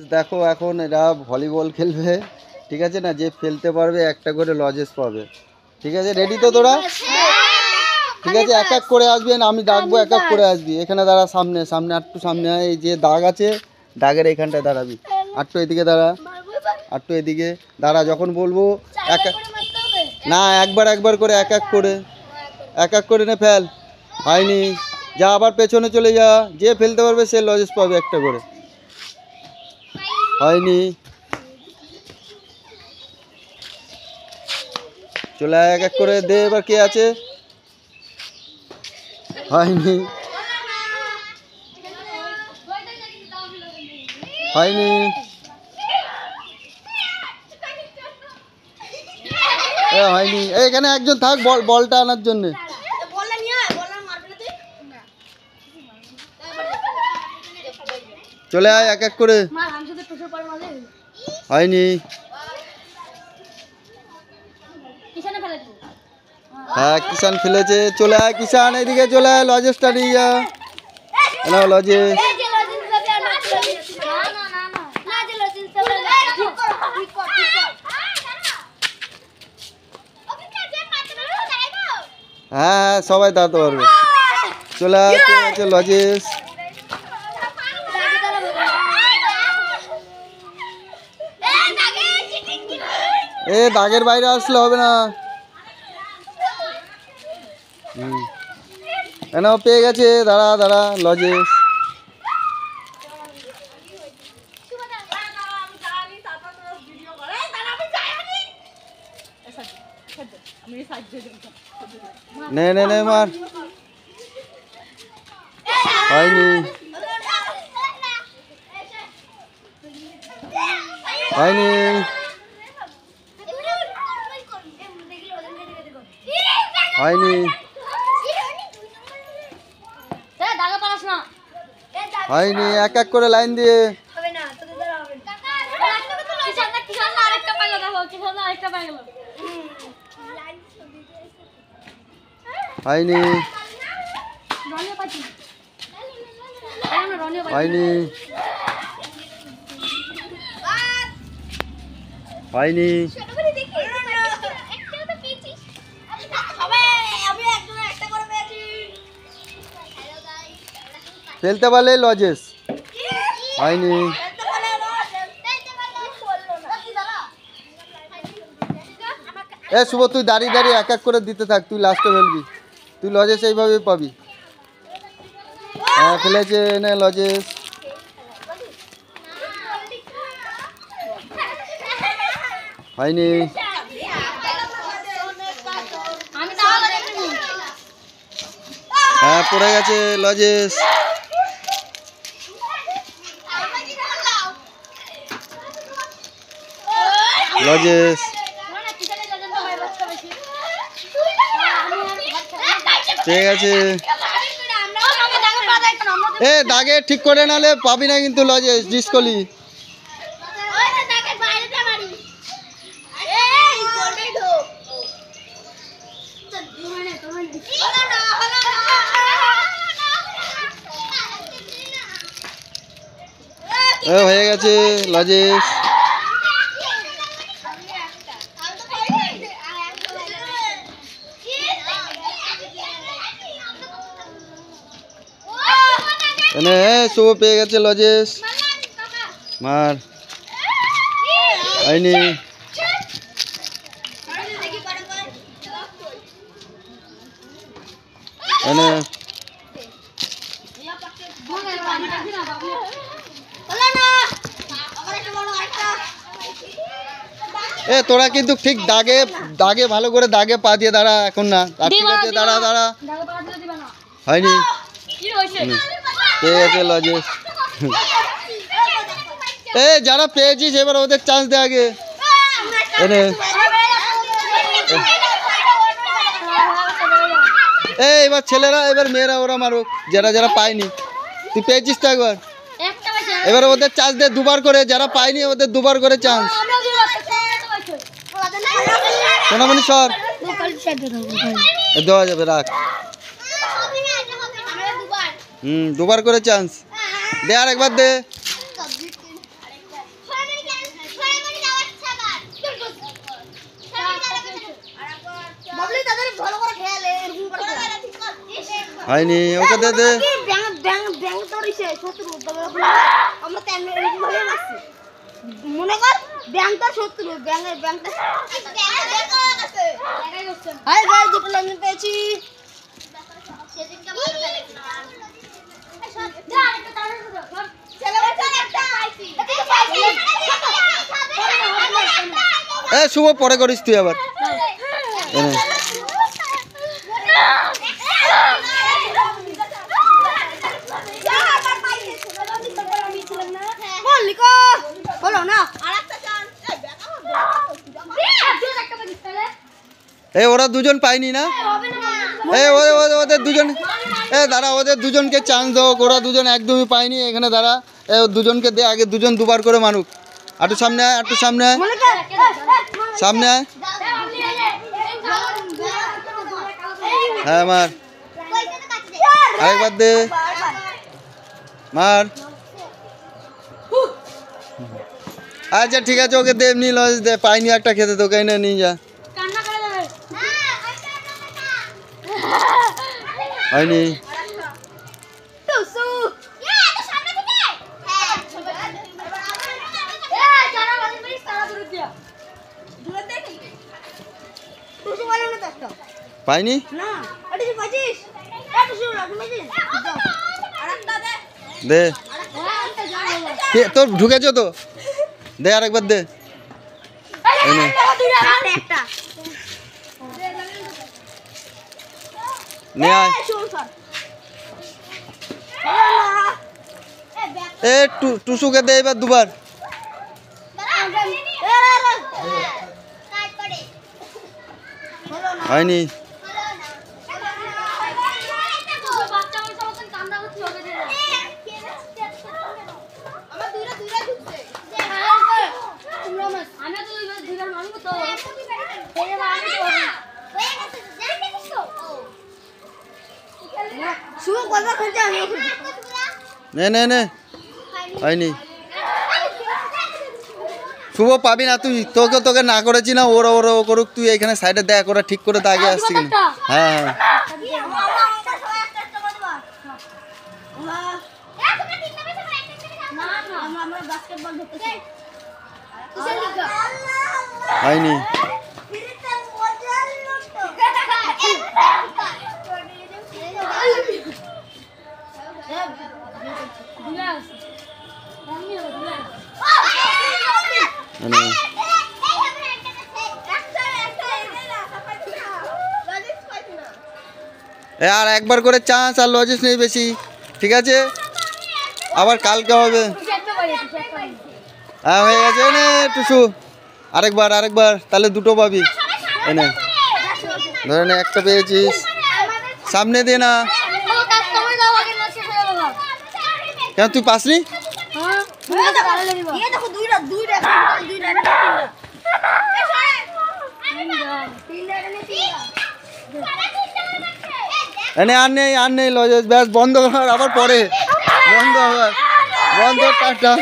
দেখো এখন এরা ভলিবল খেলবে, ঠিক আছে না? যে ফেলতে পারবে একটা করে লজেস পাবে, ঠিক আছে? রেডি তো তোরা? ঠিক আছে, এক এক করে আসবেন, আমি ডাকবো, এক এক করে আসবি। এখানে দাঁড়া, সামনে সামনে আটটু সামনে, এই যে দাগ আছে দাগের এইখানটায় দাঁড়াবি। আটটু এদিকে দাঁড়া, আটটু এদিকে দাঁড়া, যখন বলবো এক না, একবার একবার করে এক এক করে নে ফেল। হয়নি, যা আবার পেছনে চলে যা, যে ফেলতে পারবে সে লজেস পাবে একটা করে। হয়নি, চলে এক এক করে দে। এবার কে আছে? হয়নি, হয়নি, হয়নি। এখানে একজন থাক বলটা আনার জন্যে। চলে আয় এক এক করে। হয়নি, হ্যাঁ কিষান ফেলেছে। চলে আয় কিষান, এইদিকে চলে আয়, লজেসটা নিয়ে যা। লজেস, হ্যাঁ সবাই দাঁড়াতে পারবে। চলে আয়, আছে লজেস। এ দাগের বাইরে আসলে হবে না। এনাও পেয়ে গেছে, দাঁড়া দাঁড়া, লজেস। নে নে নে মার। হয়নি, হয়নি, হয়নি, হয়নি। এক এক করে লাইন দিয়ে। হয়নি, হয়নি, হয়নি, ফেলতে পারলে লজেস। হয়নি, এ শুভ তুই দাঁড়িয়ে দাঁড়িয়ে এক এক করে দিতে থাক, তুই লাস্টে ফেলবি, তুই লজেস এইভাবে পাবি। হ্যাঁ ফেলেছে, নে লজেস। হয়নি, হ্যাঁ পড়ে গেছে লজেস। লজেস, পেয়ে গেছে। এ দাগে ঠিক করে নালে পাবি না কিন্তু লজেস, ডিসকলি। হয়ে গেছে লজেস। শুভ পেয়ে গেছে লজেস। মার। হয়নি, এ তোরা কিন্তু ঠিক দাগে দাগে ভালো করে দাগে পা দিয়ে দাঁড়া এখন না। ঠিক আছে, দাঁড়া দাঁড়া। হয়নি, পেয়ে গেছে লজেস। এ যারা পেয়েছিস এবার ওদের চান্স দে আগে। এবার ছেলেরা, এবার মেয়েরা ওরা মারুক, যারা যারা পায়নি। তুই পেয়েছিস তো একবার, এবার ওদের চান্স দে দুবার করে, যারা পায়নি ওদের দুবার করে চান্স। সোনামণি সর, দেওয়া যাবে, রাখ। দুবার করে চান্স দে, আর একবার দে। হয়নি, ওকে দে দে। মনে কর ব্যাংকটা শত্রু, ব্যাংকটা আমি পেয়েছি। শুভ পরে করিস তুই আবার। ওরা দুজন পায়নি না, ওদের দুজন, দাঁড়া, ওদের দুজনকে চান্স দাও, ওরা দুজন একদমই পায়নি। এখানে দাঁড়া, দুজনকে দে, আগে দুজন দুবার করে মানুক। একটু সামনে আয়, একটু সামনে আয়, সামনে আয়। হ্যাঁ মার, আরেকবার দে, মার। আচ্ছা ঠিক আছে, ওকে দে, এমনি লজ দে, পাইনি একটা খেতে, তোকে এনে নিয়ে যা। হয়নি, পাইনি, দে তোর ঢুকেছো তো, দে আরেকবার দে। টুসুকে দে এবার দুবার। হয়নি, নে নে নে, হয়নি। শুভ পাবি না তুই, তোকে না করেছি না, ওরা ওরা ও করুক, তুই এখানে সাইডে দেখ, ওরা ঠিক করে তো আগে আসছি কিনা। হ্যাঁ হ্যাঁ, হয়নি, আর একবার করে চান্স, আর লজেস নেই বেশি, ঠিক আছে? আবার কালকে হবে। হ্যাঁ হয়ে গেছে, এনে টুসু আরেকবার, তাহলে দুটো পাবি। এনে ধরে নে, একটা পেয়েছিস, সামনে দে না। কেন তুই পাসনি? এনে আর নেই লজেস, ব্যাস বন্ধ কর, আবার পরে বন্ধ টাটা।